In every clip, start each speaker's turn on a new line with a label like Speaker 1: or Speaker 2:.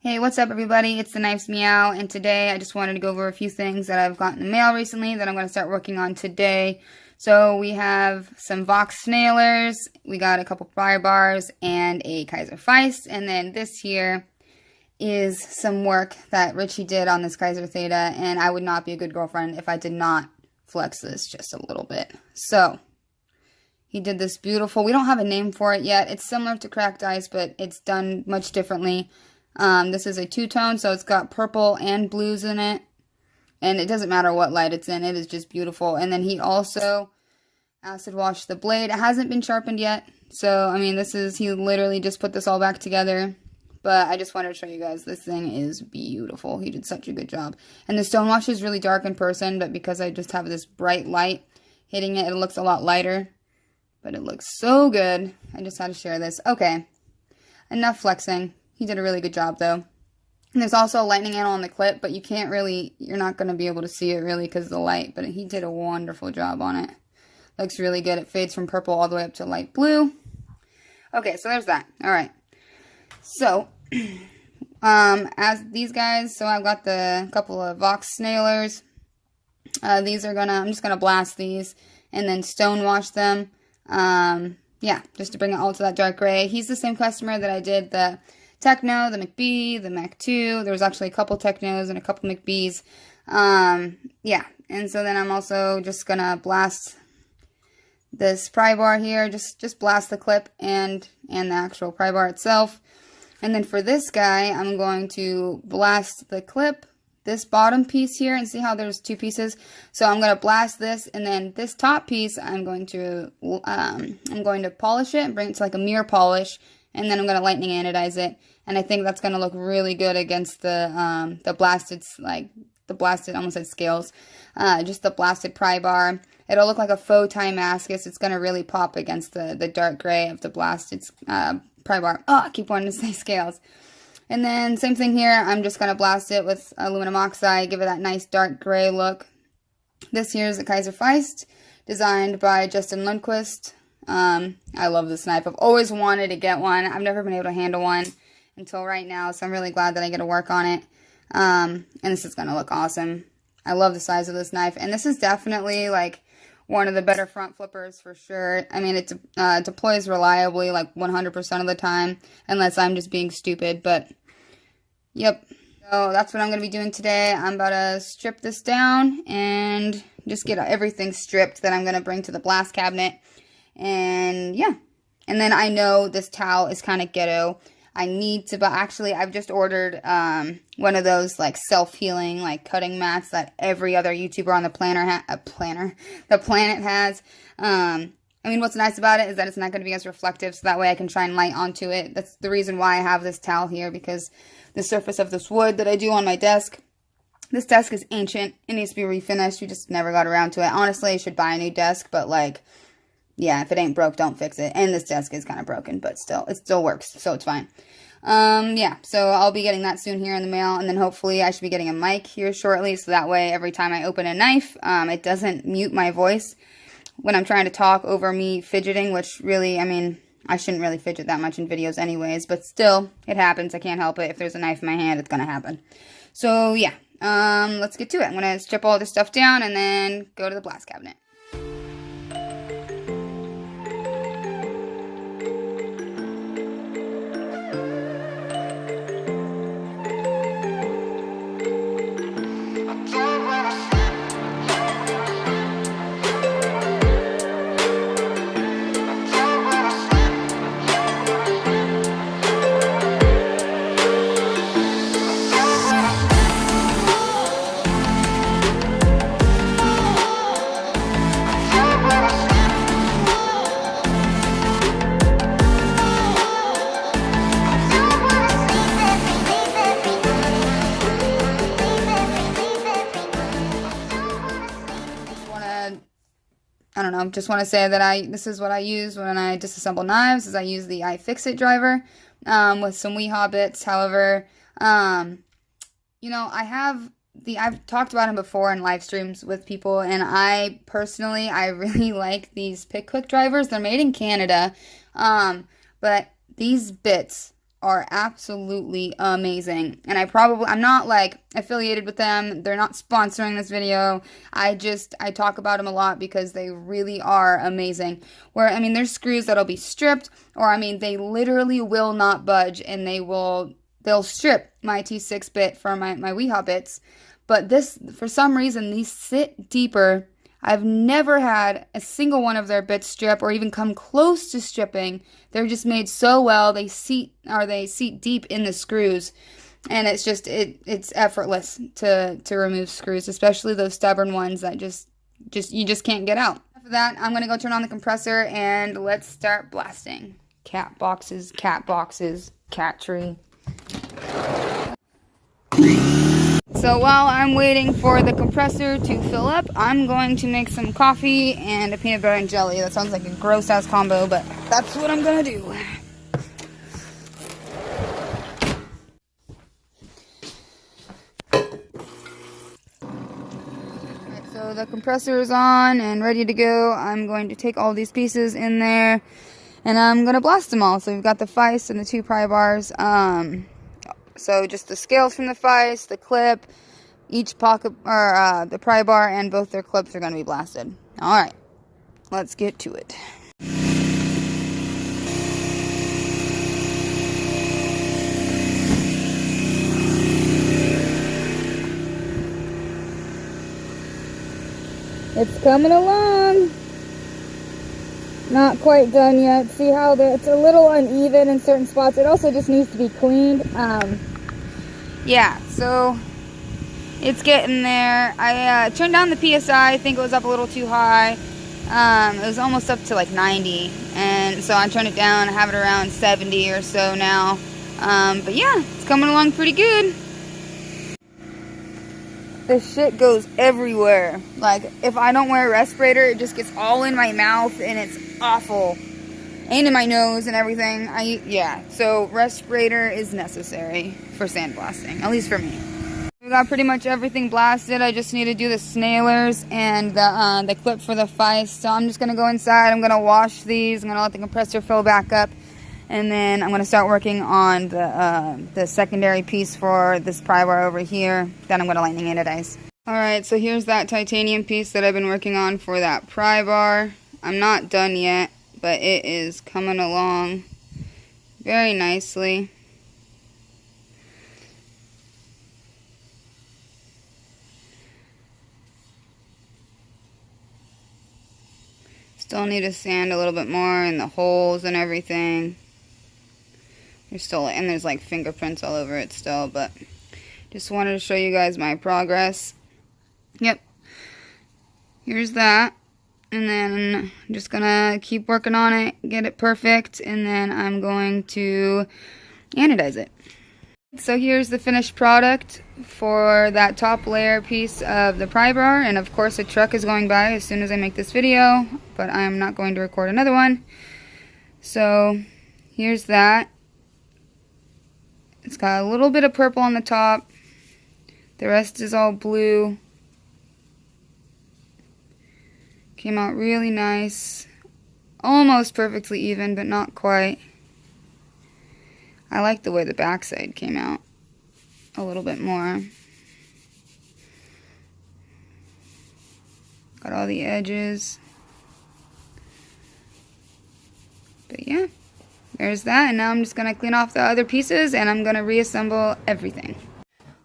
Speaker 1: Hey, what's up everybody? It's the Knives Meow, and today I just wanted to go over a few things that I've gotten in the mail recently that I'm going to start working on today. So we have some Vox Snailers, we got a couple pry bars, and a Kaiser Feist, and then this here is some work that Richie did on this Kaiser Theta, and I would not be a good girlfriend if I did not flex this just a little bit. So, he did this beautiful, we don't have a name for it yet, it's similar to cracked ice, but it's done much differently. This is a two-tone, so it's got purple and blues in it. And it doesn't matter what light it's in, it is just beautiful. And then he also acid washed the blade. It hasn't been sharpened yet. So, I mean, he literally just put this all back together. But I just wanted to show you guys, this thing is beautiful. He did such a good job. And the stonewash is really dark in person, but because I just have this bright light hitting it, it looks a lot lighter. But it looks so good. I just had to share this. Okay, enough flexing. He did a really good job, though. And there's also a lightning handle on the clip, but you're not going to be able to see it really because of the light. But he did a wonderful job on it. Looks really good. It fades from purple all the way up to light blue. Okay, so there's that. All right. So, as these guys, so I've got the couple of Vox Snailers. I'm just going to blast these and then stonewash them. Yeah, just to bring it all to that dark gray. He's the same customer that I did the Techno, the McB, the Mac 2. There was actually a couple Technos and a couple McBs. Yeah, and so then I'm also just gonna blast this pry bar here. Just blast the clip and the actual pry bar itself. And then for this guy, I'm going to blast the clip, this bottom piece here, and see how there's two pieces. So I'm gonna blast this, and then this top piece, I'm going to polish it and bring it to like a mirror polish. And then I'm going to lightning anodize it. And I think that's going to look really good against the blasted, I almost said scales. Just the blasted pry bar. It'll look like a faux Damascus. It's going to really pop against the dark gray of the blasted pry bar. Oh, I keep wanting to say scales. And then same thing here. I'm just going to blast it with aluminum oxide. Give it that nice dark gray look. This here is a Kaiser Feist, designed by Justin Lundquist. I love this knife. I've always wanted to get one. I've never been able to handle one until right now, so I'm really glad that I get to work on it. And this is going to look awesome. I love the size of this knife, and this is definitely, like, one of the better front flippers for sure. I mean, it deploys reliably, like, 100% of the time, unless I'm just being stupid, but, yep. So that's what I'm going to be doing today. I'm about to strip this down and just get everything stripped that I'm going to bring to the blast cabinet. And yeah, and then I know this towel is kind of ghetto. I need to, but actually I've just ordered one of those like self-healing like cutting mats that every other YouTuber on the planet has. I mean, what's nice about it is that it's not going to be as reflective, so that way I can shine light onto it. That's the reason why I have this towel here, because the surface of this wood that I do on my desk, this desk is ancient. It needs to be refinished. We just never got around to it. Honestly, I should buy a new desk, but like, yeah, if it ain't broke, don't fix it. And this desk is kind of broken, but still, it still works, so it's fine. Yeah, so I'll be getting that soon here in the mail, and then hopefully I should be getting a mic here shortly, so that way every time I open a knife, it doesn't mute my voice when I'm trying to talk over me fidgeting, which really, I mean, I shouldn't really fidget that much in videos anyways, but still, it happens. I can't help it. If there's a knife in my hand, it's gonna happen. So, yeah, let's get to it. I'm gonna strip all this stuff down and then go to the blast cabinet. I don't know, just want to say that this is what I use when I disassemble knives, is I use the iFixit driver, with some Weehaw bits. However, you know, I've talked about them before in live streams with people, and I really like these Pick Quick drivers. They're made in Canada, but these bits are absolutely amazing. And I'm not like affiliated with them. They're not sponsoring this video. I talk about them a lot because they really are amazing. Where, I mean, there's screws that'll be stripped, or I mean, they literally will not budge, and they'll strip my T6 bit for my WeHop bits. But this, for some reason, these sit deeper. I've never had a single one of their bits strip or even come close to stripping. They're just made so well. They seat deep in the screws, and it's just it's effortless to remove screws, especially those stubborn ones that you just can't get out. After that, I'm gonna go turn on the compressor and let's start blasting. Cat boxes, cat tree. So while I'm waiting for the compressor to fill up, I'm going to make some coffee and a peanut butter and jelly. That sounds like a gross ass combo, but that's what I'm gonna do. Alright, so the compressor is on and ready to go. I'm going to take all these pieces in there and I'm gonna blast them all. So we've got the vise and the 2 pry bars. So just the scales from the vise, the clip, each pocket, or the pry bar, and both their clips are going to be blasted. Alright, let's get to it. It's coming along. Not quite done yet. See how it's a little uneven in certain spots. It also just needs to be cleaned. Yeah, so it's getting there. I turned down the PSI. I think it was up a little too high. It was almost up to like 90, and so I turned it down. I have it around 70 or so now. But yeah, it's coming along pretty good. This shit goes everywhere. Like, if I don't wear a respirator, it just gets all in my mouth, and it's awful. And in my nose and everything. Yeah, so respirator is necessary for sandblasting, at least for me. We got pretty much everything blasted. I just need to do the snailers and the clip for the vise. So I'm just going to go inside. I'm going to wash these. I'm going to let the compressor fill back up. And then I'm going to start working on the secondary piece for this pry bar over here. Then I'm going to lightning anodize. Alright, so here's that titanium piece that I've been working on for that pry bar. I'm not done yet, but it is coming along very nicely. Still need to sand a little bit more in the holes and everything. There's like fingerprints all over it still, but just wanted to show you guys my progress. Yep. Here's that. And then I'm just gonna keep working on it, get it perfect, and then I'm going to anodize it. So here's the finished product for that top layer piece of the pry bar, and of course a truck is going by as soon as I make this video, but I'm not going to record another one. So here's that. It's got a little bit of purple on the top. The rest is all blue. Came out really nice. Almost perfectly even, but not quite. I like the way the backside came out a little bit more. Got all the edges. But yeah, there's that. And now I'm just going to clean off the other pieces and I'm going to reassemble everything.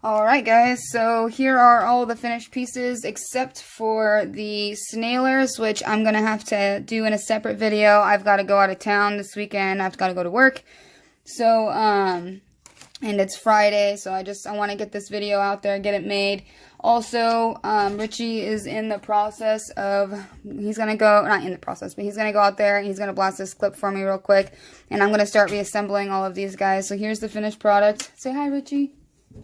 Speaker 1: Alright guys, so here are all the finished pieces except for the snailers, which I'm going to have to do in a separate video. I've got to go out of town this weekend. I've got to go to work. So, and it's Friday, so I want to get this video out there, get it made. Also, Richie is in the process of, he's going to go, not in the process, but he's going to go out there and he's going to blast this clip for me real quick. And I'm going to start reassembling all of these guys. So here's the finished product. Say hi, Richie.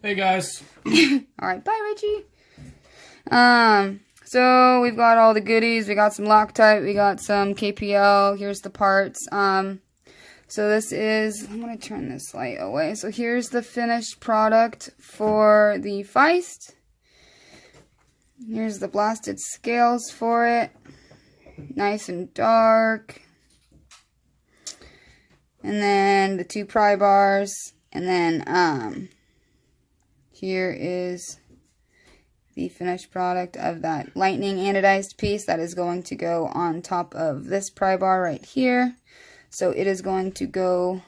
Speaker 2: Hey guys.
Speaker 1: Alright, bye Richie. So we've got all the goodies. We got some Loctite, we got some KPL. Here's the parts. So this is, I'm going to turn this light away. So here's the finished product for the Feist. Here's the blasted scales for it. Nice and dark. And then the 2 pry bars. And then here is the finished product of that lightning anodized piece that is going to go on top of this pry bar right here. So it is going to go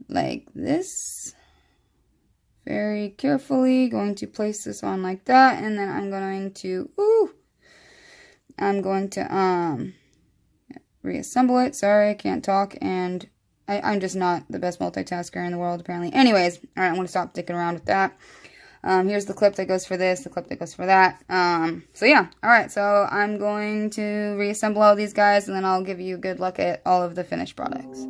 Speaker 1: like this. Very carefully going to place this on like that, and then I'm going to reassemble it. Sorry, I can't talk, and I'm just not the best multitasker in the world, apparently. Anyways, alright, I'm going to stop dicking around with that. Here's the clip that goes for this, the clip that goes for that. So yeah, alright, so I'm going to reassemble all these guys, and then I'll give you a good look at all of the finished products.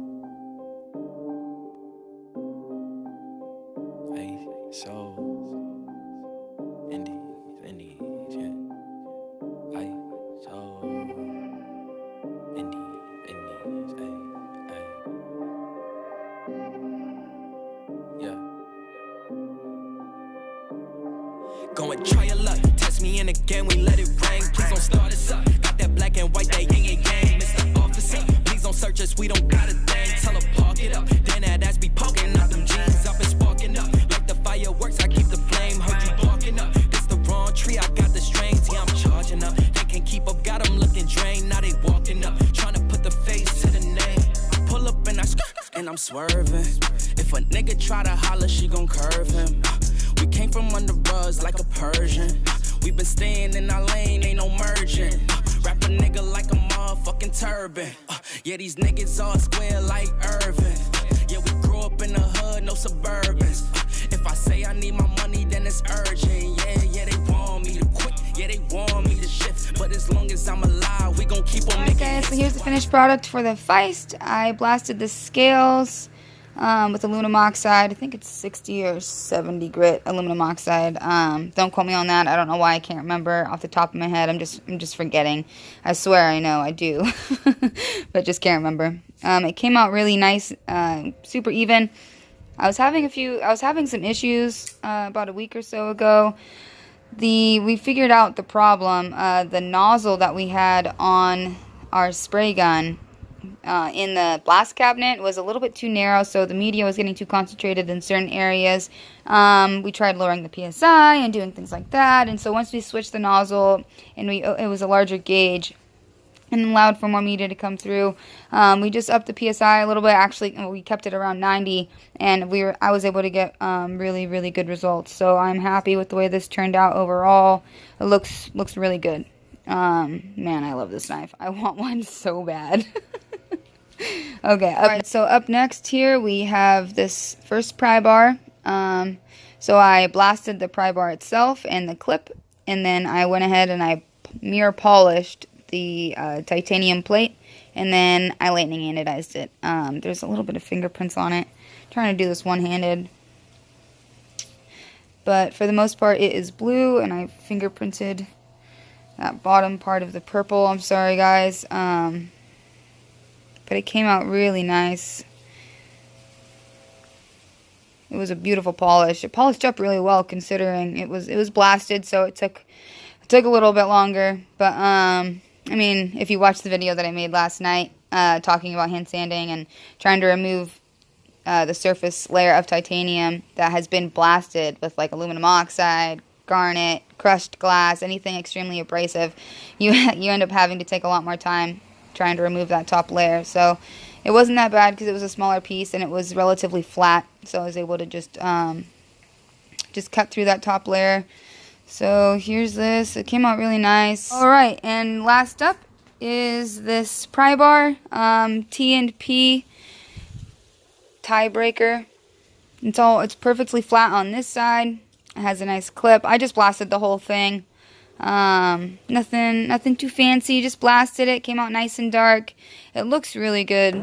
Speaker 2: Go and try your luck, test me in again, we let it rain. Please don't start us up, got that black and white, that yin and yang. Mr. Officer, please don't search us, we don't got a thing. Tell her park it up, then that ass be poking out them jeans. I've been sparking up, like the fireworks, I keep the flame. Heard you barking up, this the wrong tree, I got the strings. Yeah, I'm charging up, they can't keep up, got them looking drained. Now they walking up, trying to put the face to the name. I pull up and I and I'm swerving. If a nigga try to holler, she gon' curve him. We came from under rugs like a Persian. We been staying in our lane, ain't no merging. Wrap a nigga like a motherfucking turban. Yeah, these niggas all square like Irvin. Yeah, we grew up in the hood, no Suburbans. If I say I need my money, then it's urgent. Yeah, they want me to quit. Yeah, they want me to shift. But as long as I'm alive, we gon' keep on making
Speaker 1: guys, so here's the finished product for the Feist. I blasted the scales with aluminum oxide. I think it's 60 or 70 grit aluminum oxide. Don't quote me on that. I don't know why, I can't remember off the top of my head. I'm just forgetting. I swear I know I do, but just can't remember. It came out really nice, super even. I was having some issues about a week or so ago. We figured out the problem. The nozzle that we had on our spray gun in the blast cabinet was a little bit too narrow, so the media was getting too concentrated in certain areas. We tried lowering the PSI and doing things like that, and so once we switched the nozzle and it was a larger gauge and allowed for more media to come through, we just upped the PSI a little bit. Actually, we kept it around 90, and I was able to get really, really good results. So I'm happy with the way this turned out overall. It looks really good. Man, I love this knife. I want one so bad. Okay, alright, so up next here we have this first pry bar. So I blasted the pry bar itself and the clip, and then I went ahead and I mirror polished the titanium plate, and then I lightning anodized it. There's a little bit of fingerprints on it. I'm trying to do this one-handed, but for the most part it is blue, and I fingerprinted that bottom part of the purple. I'm sorry guys, but it came out really nice. It was a beautiful polish. It polished up really well considering it was blasted, so it took a little bit longer. But I mean, if you watch the video that I made last night talking about hand sanding and trying to remove the surface layer of titanium that has been blasted with like aluminum oxide, garnet, crushed glass, anything extremely abrasive, you end up having to take a lot more time trying to remove that top layer. So it wasn't that bad because it was a smaller piece and it was relatively flat, so I was able to just cut through that top layer. So here's this. It came out really nice. Alright, and last up is this pry bar, T&P tiebreaker. It's perfectly flat on this side. It has a nice clip. I just blasted the whole thing. Nothing too fancy, just blasted it. Came out nice and dark. It looks really good.